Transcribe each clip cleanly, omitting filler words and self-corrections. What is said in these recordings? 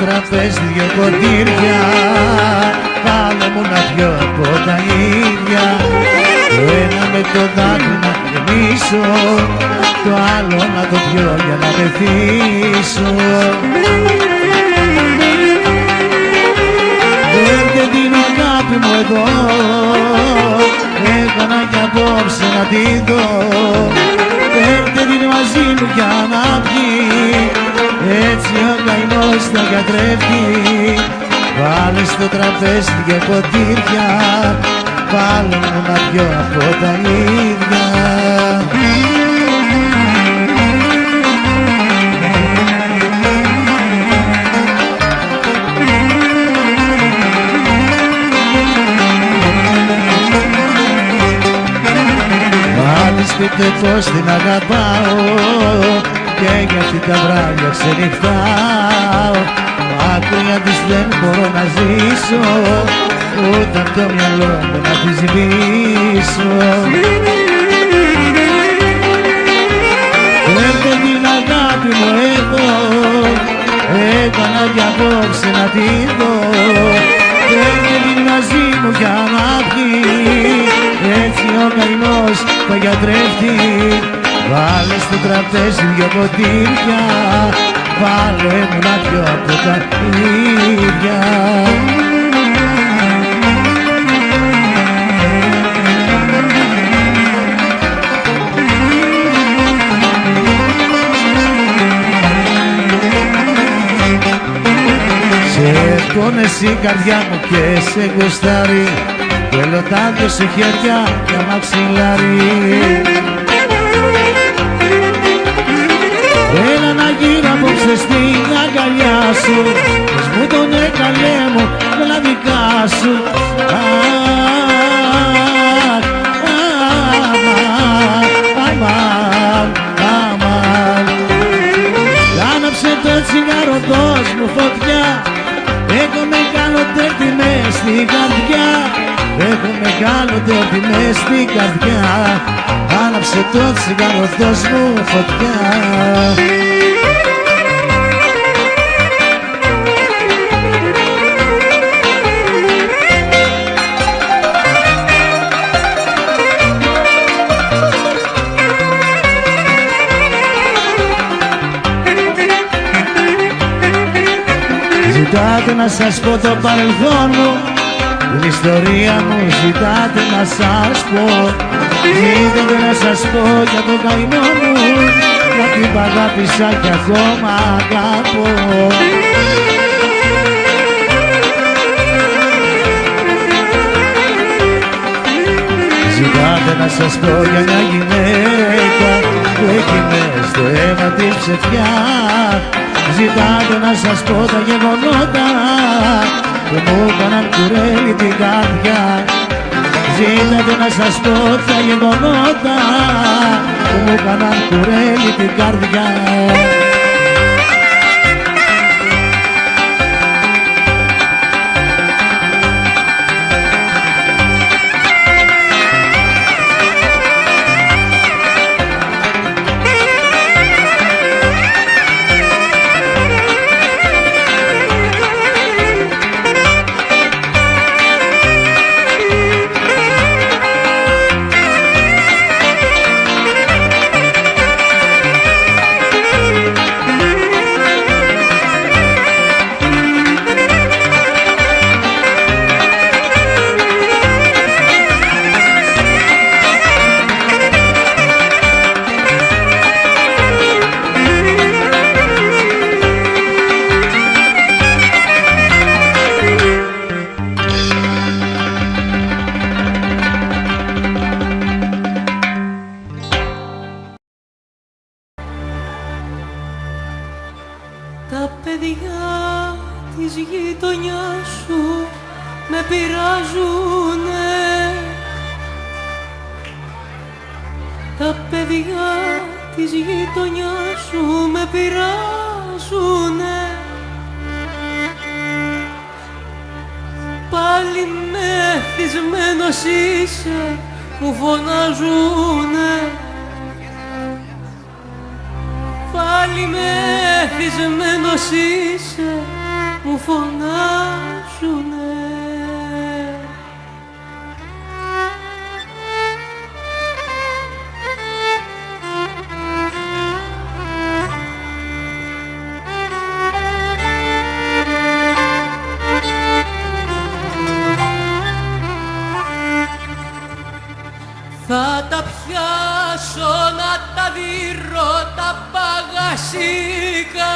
τραπέζι δυο ποτήρια, βάλε μου να πιω από τα ίδια. Το ένα με το δάκρυ να γεμίσω, το άλλο να το πιω για να μεθύσω. Έρχεται την αγάπη μου εδώ, έκανα κι απόψε να τη δω. Έρχεται την μαζί μου για να πιει, έτσι ο καημός θα γιατρεύει. Βάλε στο τραπέζι δυο ποτήρια, βάλε μου να πιω από τα ίδια. Μάλιστα πείτε πως την αγαπάω και για αυτή τα βράδια ξενυχτάω. Μακριά της δεν μπορώ να ζήσω, ούτε απ' το μυαλό μου να τη σβήσω. Έρχεται την αγάπη μου εδώ, έκανα κι απόψε να τη δω. Έρχεται την μαζί μου για να πιει, έτσι ο καημός θα γιατρεύει. Βάλε στο τραπέζι δυο ποτήρια, βάλε μου να πιω από τα ίδια. Σε πόνες η καρδιά μου και σε γουστάρει, θέλω τα δυο σε χέρια για μαξιλάρι. Έλα να γίνω απόψε στην αγκαλιά σου, πες μου τον έκαλέ μου με τα δικά σου. Αμάν, άναψε το τσιγάρο, δώσ' μου φωτιά. Έχω μεγάλο τέρτη μες στην καρδιά, έχω μεγάλο τέρτη μες στην καρδιά. Άναψε το τσιγάρο, δώσ' μου φωτιά. Ζητάτε να σας πω το παρελθόν μου, την ιστορία μου ζητάτε να σας πω. Ζητάτε να σας πω για τον καημό μου, γιατί μ' αγάπησα κι ακόμα αγαπώ. Ζητάτε να σας πω για μια γυναίκα που έχει μες στο αίμα τη ψευτιά. Ζητάτε να σας πω τα γεγονότα που μου έκαναν κουρέλι την καρδιά. Ζήτατε να σας πω τα γεγονότα που μου έκαναν κουρέλι την καρδιά. Τα παιδιά της γειτονιάς σου με πειράζουνε. Τα παιδιά της γειτονιάς σου με πειράζουνε. Πάλι μεθυσμένος είσαι, μου φωνάζουνε. Πάλι μεθυσμένος είσαι, μου φωνάζουνε. Θα τα πιάσω να τα δείρω τα παγασίκα.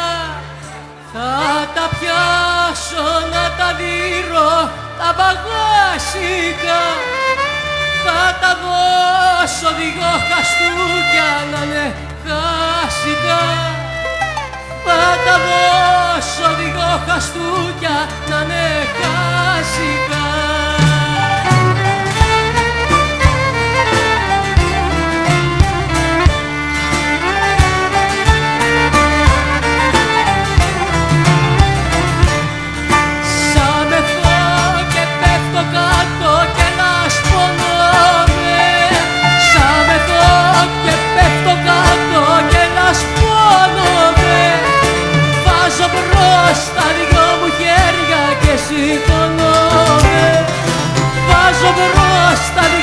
Θα τα πιάσω να τα δείρω τα παγασίκα. Θα τα δώσω δυο χαστούκια να είναι χάσικα. Θα τα δώσω δυο χαστούκια να είναι χάσικα. Στα δυο μου χέρια και σηκώνομαι. Βάζω μπρος τα δυο